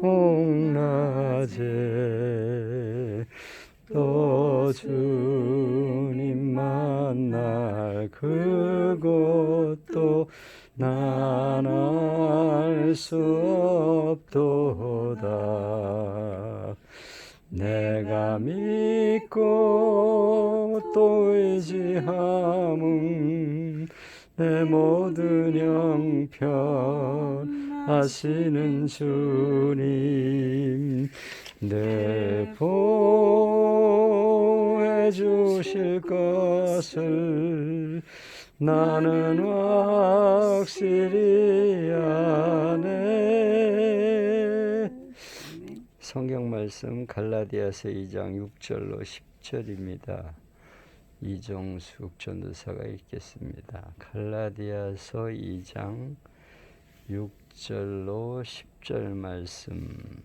홍낮에 또 주님 만날 그곳도 난 알 수 없도다. 내가 믿고 또 의지함은 내 모든 형편 아시는 주님 내 보호해 주실 것을 나는 확실히 아네. 성경 말씀 갈라디아서 2장 6절로 10절입니다. 이종숙 전도사가 읽겠습니다. 갈라디아서 2장 6절로 10절 말씀.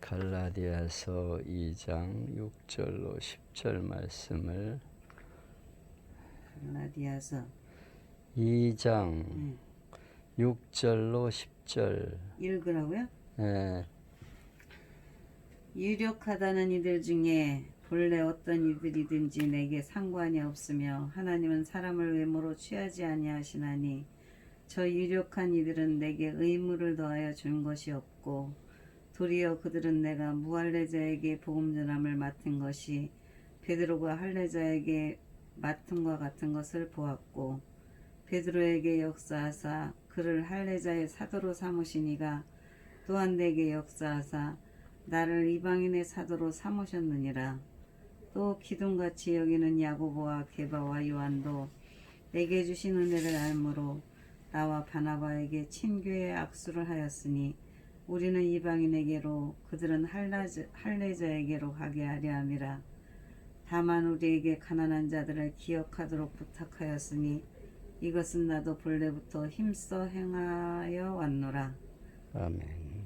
갈라디아서 2장 6절로 10절 말씀을 갈라디아서 2장 6절로 10절 읽으라고요? 네. 유력하다는 이들 중에 본래 어떤 이들이든지 내게 상관이 없으며 하나님은 사람을 외모로 취하지 아니하시나니 저 유력한 이들은 내게 의무를 더하여 준 것이 없고 도리어 그들은 내가 무할례자에게 복음 전함을 맡은 것이 베드로가 할례자에게 맡음과 같은 것을 보았고 베드로에게 역사하사 그를 할례자의 사도로 삼으시니가 또한 내게 역사하사 나를 이방인의 사도로 삼으셨느니라. 또 기둥같이 여기는 야고보와 게바와 요한도 내게 주신 은혜를 알므로 나와 바나바에게 친교의 악수를 하였으니 우리는 이방인에게로 그들은 할례자에게로 가게 하려 함이라. 다만 우리에게 가난한 자들을 기억하도록 부탁하였으니 이것은 나도 본래부터 힘써 행하여 왔노라. 아멘.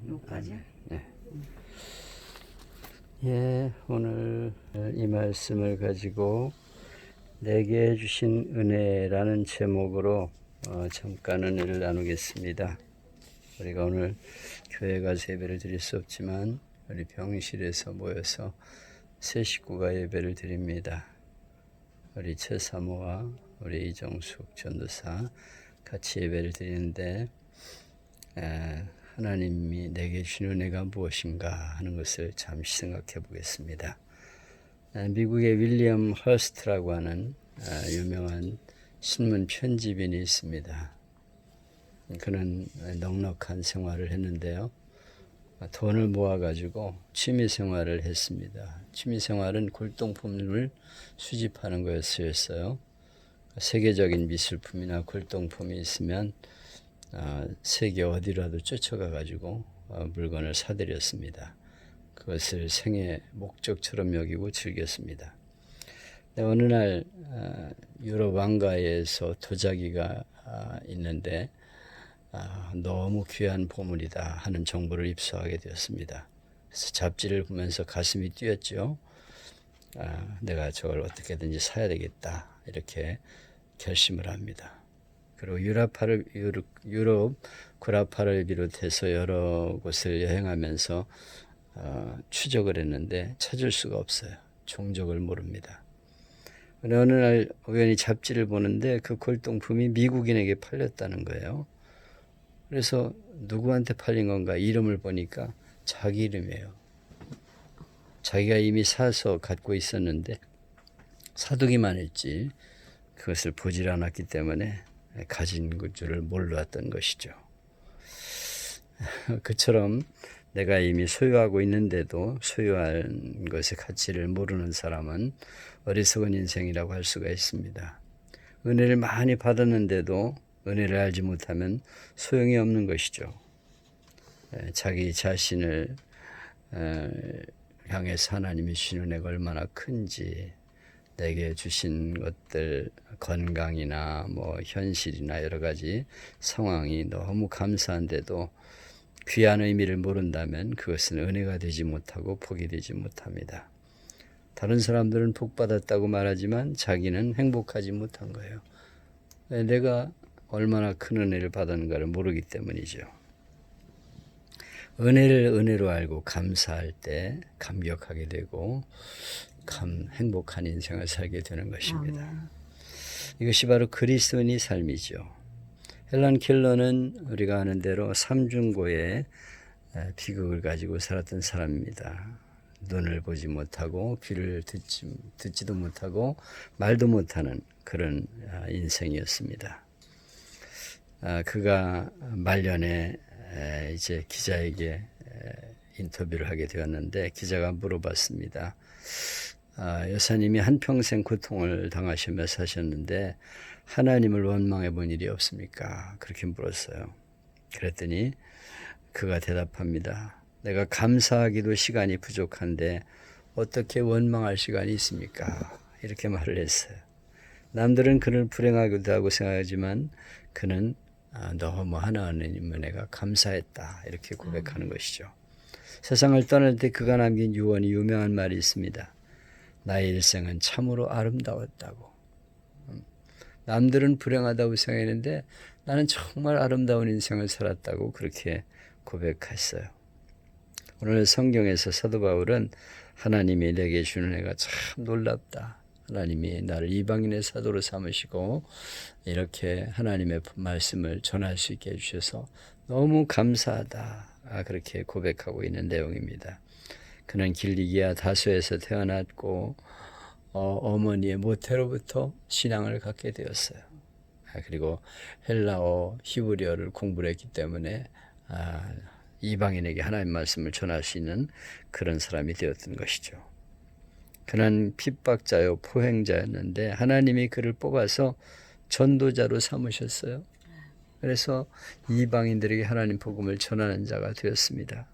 여기까지요? 네. 예, 오늘 이 말씀을 가지고 내게 주신 은혜라는 제목으로 잠깐 은혜를 나누겠습니다. 우리가 오늘 교회 가서 예배를 드릴 수 없지만 우리 병실에서 모여서 세 식구가 예배를 드립니다. 우리 최사모와 우리 이정숙 전도사 같이 예배를 드리는데 하나님이 내게 주신 은혜가 무엇인가 하는 것을 잠시 생각해 보겠습니다. 미국의 윌리엄 허스트라고 하는 유명한 신문 편집인이 있습니다. 그는 넉넉한 생활을 했는데요. 돈을 모아가지고 취미생활을 했습니다. 취미생활은 골동품을 수집하는 거였어요. 세계적인 미술품이나 골동품이 있으면 세계 어디라도 쫓아가가지고 물건을 사들였습니다. 그것을 생애 목적처럼 여기고 즐겼습니다. 어느 날 유럽 왕가에서 도자기가 있는데 너무 귀한 보물이다 하는 정보를 입수하게 되었습니다. 그래서 잡지를 보면서 가슴이 뛰었죠. 내가 저걸 어떻게든지 사야 되겠다 이렇게 결심을 합니다. 그리고 유럽 구라파를 비롯해서 여러 곳을 여행하면서 추적을 했는데 찾을 수가 없어요. 종족을 모릅니다. 어느 날 우연히 잡지를 보는데 그 골동품이 미국인에게 팔렸다는 거예요. 그래서 누구한테 팔린 건가 이름을 보니까 자기 이름이에요. 자기가 이미 사서 갖고 있었는데 사두기만 했지 그것을 보질 않았기 때문에 가진 줄을 몰랐던 것이죠. 그처럼 내가 이미 소유하고 있는데도 소유한 것의 가치를 모르는 사람은 어리석은 인생이라고 할 수가 있습니다. 은혜를 많이 받았는데도 은혜를 알지 못하면 소용이 없는 것이죠. 자기 자신을 향해서 하나님이 주신 은혜가 얼마나 큰지 내게 주신 것들 건강이나 현실이나 여러 가지 상황이 너무 감사한데도 귀한 의미를 모른다면 그것은 은혜가 되지 못하고 복이 되지 못합니다. 다른 사람들은 복 받았다고 말하지만 자기는 행복하지 못한 거예요. 내가 얼마나 큰 은혜를 받았는가를 모르기 때문이죠. 은혜를 은혜로 알고 감사할 때 감격하게 되고 행복한 인생을 살게 되는 것입니다. 이것이 바로 그리스도인의 삶이죠. 헬런 켈러는 우리가 아는 대로 삼중고의 비극을 가지고 살았던 사람입니다. 눈을 보지 못하고 귀를 듣지도 못하고 말도 못하는 그런 인생이었습니다. 그가 말년에 이제 기자에게 인터뷰를 하게 되었는데 기자가 물어봤습니다. 여사님이 한평생 고통을 당하시며 사셨는데 하나님을 원망해 본 일이 없습니까? 그렇게 물었어요. 그랬더니 그가 대답합니다. 내가 감사하기도 시간이 부족한데 어떻게 원망할 시간이 있습니까? 이렇게 말을 했어요. 남들은 그를 불행하기도 하고 생각하지만 그는 너무 하나님 은혜가 감사했다 이렇게 고백하는 것이죠. 세상을 떠날 때 그가 남긴 유언이 유명한 말이 있습니다. 나의 일생은 참으로 아름다웠다고. 남들은 불행하다고 생각했는데 나는 정말 아름다운 인생을 살았다고 그렇게 고백했어요. 오늘 성경에서 사도 바울은 하나님이 내게 주는 애가 참 놀랍다. 하나님이 나를 이방인의 사도로 삼으시고 이렇게 하나님의 말씀을 전할 수 있게 해주셔서 너무 감사하다. 그렇게 고백하고 있는 내용입니다. 그는 길리기아 다소에서 태어났고 어머니의 모태로부터 신앙을 갖게 되었어요. 그리고 헬라어, 히브리어를 공부를 했기 때문에 이방인에게 하나님 말씀을 전할 수 있는 그런 사람이 되었던 것이죠. 그는 핍박자요 포행자였는데 하나님이 그를 뽑아서 전도자로 삼으셨어요. 그래서 이방인들에게 하나님 복음을 전하는 자가 되었습니다.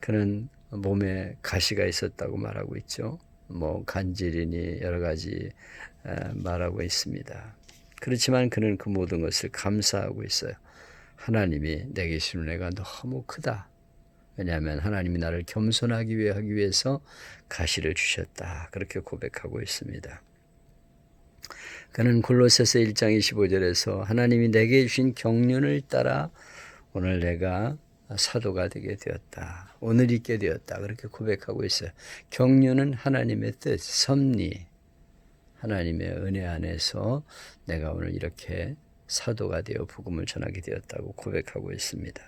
그는 몸에 가시가 있었다고 말하고 있죠. 간질이니 여러 가지 말하고 있습니다. 그렇지만 그는 그 모든 것을 감사하고 있어요. 하나님이 내게 주는 은혜가 너무 크다. 왜냐하면 하나님이 나를 겸손하게 하기 위해서 가시를 주셨다. 그렇게 고백하고 있습니다. 그는 골로새서 1장 25절에서 하나님이 내게 주신 경륜을 따라 오늘 내가 사도가 되게 되었다. 오늘 있게 되었다. 그렇게 고백하고 있어요. 경륜은 하나님의 뜻, 섭리, 하나님의 은혜 안에서 내가 오늘 이렇게 사도가 되어 복음을 전하게 되었다고 고백하고 있습니다.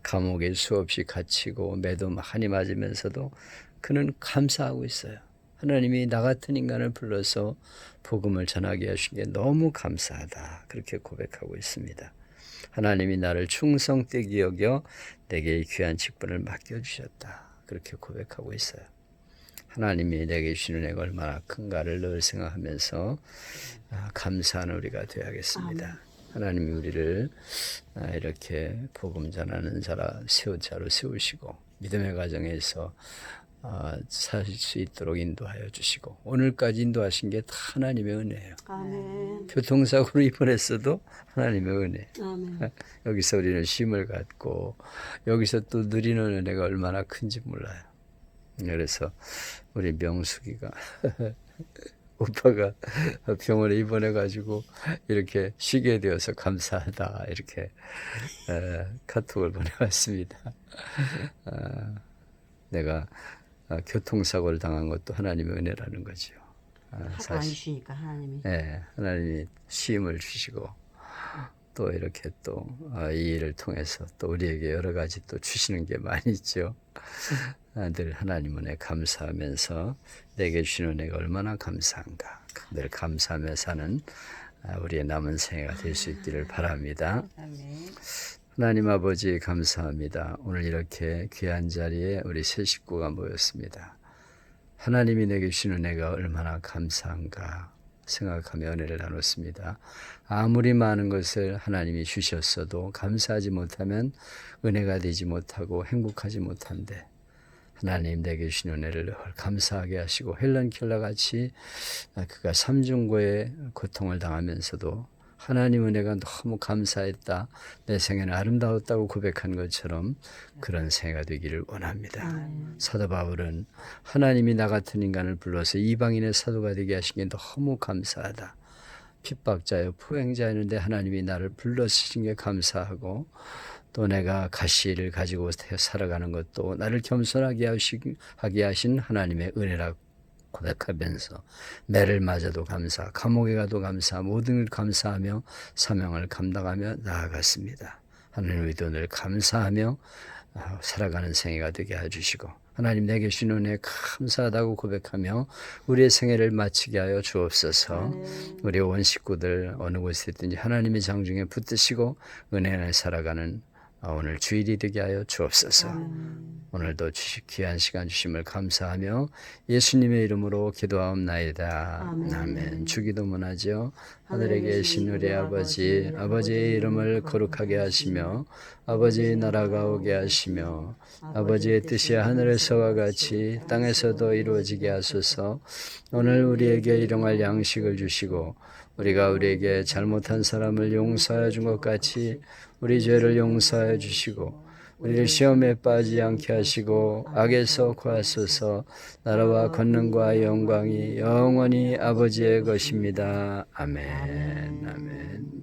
감옥에 수없이 갇히고 매도 많이 맞으면서도 그는 감사하고 있어요. 하나님이 나 같은 인간을 불러서 복음을 전하게 하신 게 너무 감사하다. 그렇게 고백하고 있습니다. 하나님이 나를 충성되게 여겨 내게 이 귀한 직분을 맡겨주셨다. 그렇게 고백하고 있어요. 하나님이 내게 주시는 은혜가 얼마나 큰가를 늘 생각하면서 감사하는 우리가 되어야겠습니다. 하나님이 우리를 이렇게 복음 전하는 자로 세우시고 믿음의 과정에서 살 수 있도록 인도하여 주시고 오늘까지 인도하신 게 다 하나님의 은혜예요. 아멘. 교통사고로 입원했어도 하나님의 은혜. 아멘. 여기서 우리는 쉼을 갖고 여기서 또 누리는 은혜가 얼마나 큰지 몰라요. 그래서 우리 명숙이가 오빠가 병원에 입원해가지고 이렇게 쉬게 되어서 감사하다 이렇게 카톡을 보내왔습니다. 내가 교통사고를 당한 것도 하나님의 은혜라는 거죠. 하도 안 주시니까 하나님이. 네, 하나님이 쉼을 주시고 또 이렇게 또 이 일을 통해서 또 우리에게 여러 가지 또 주시는 게 많이 있죠. 늘 하나님 은혜 감사하면서 내게 주신 은혜가 얼마나 감사한가. 늘 감사하며 사는 우리의 남은 생애가 될 수 있기를 바랍니다. 아멘. 하나님 아버지 감사합니다. 오늘 이렇게 귀한 자리에 우리 세 식구가 모였습니다. 하나님이 내게 주신 은혜가 얼마나 감사한가 생각하며 은혜를 나눴습니다. 아무리 많은 것을 하나님이 주셨어도 감사하지 못하면 은혜가 되지 못하고 행복하지 못한데 하나님 내게 주신 은혜를 늘 감사하게 하시고 헬런 켈러 같이 그가 삼중고의 고통을 당하면서도 하나님 은혜가 너무 감사했다. 내 생애는 아름다웠다고 고백한 것처럼 그런 생애가 되기를 원합니다. 사도 바울은 하나님이 나 같은 인간을 불러서 이방인의 사도가 되게 하신 게 너무 감사하다. 핍박자요 포행자였는데 하나님이 나를 불러주신 게 감사하고 또 내가 가시를 가지고 살아가는 것도 나를 겸손하게 하신 하나님의 은혜라 고백하면서 매를 맞아도 감사, 감옥에 가도 감사, 모든 걸 감사하며 사명을 감당하며 나아갔습니다. 하나님의 의도를 감사하며 살아가는 생애가 되게 해주시고 하나님 내게 주신 은혜 감사하다고 고백하며 우리의 생애를 마치게 하여 주옵소서. 우리 온 식구들 어느 곳에 있든지 하나님의 장중에 붙드시고 은혜 안에 살아가는 오늘 주일이 되게 하여 주옵소서. 오늘도 귀한 시간 주심을 감사하며 예수님의 이름으로 기도하옵나이다. 아멘. 주기도문하죠. 하늘에 계신 우리 아버지, 아버지의 이름을 거룩하게 하시며 아버지의 나라가 오게 하시며 아버지의 뜻이 하늘에서와 같이 땅에서도 이루어지게 하소서. 오늘 우리에게 일용할 양식을 주시고 우리가 우리에게 잘못한 사람을 용서하여 준 것 같이 우리 죄를 용서하여 주시고 우리를 시험에 빠지지 않게 하시고 악에서 구하소서. 나라와 권능과 영광이 영원히 아버지의 것입니다. 아멘. 아멘.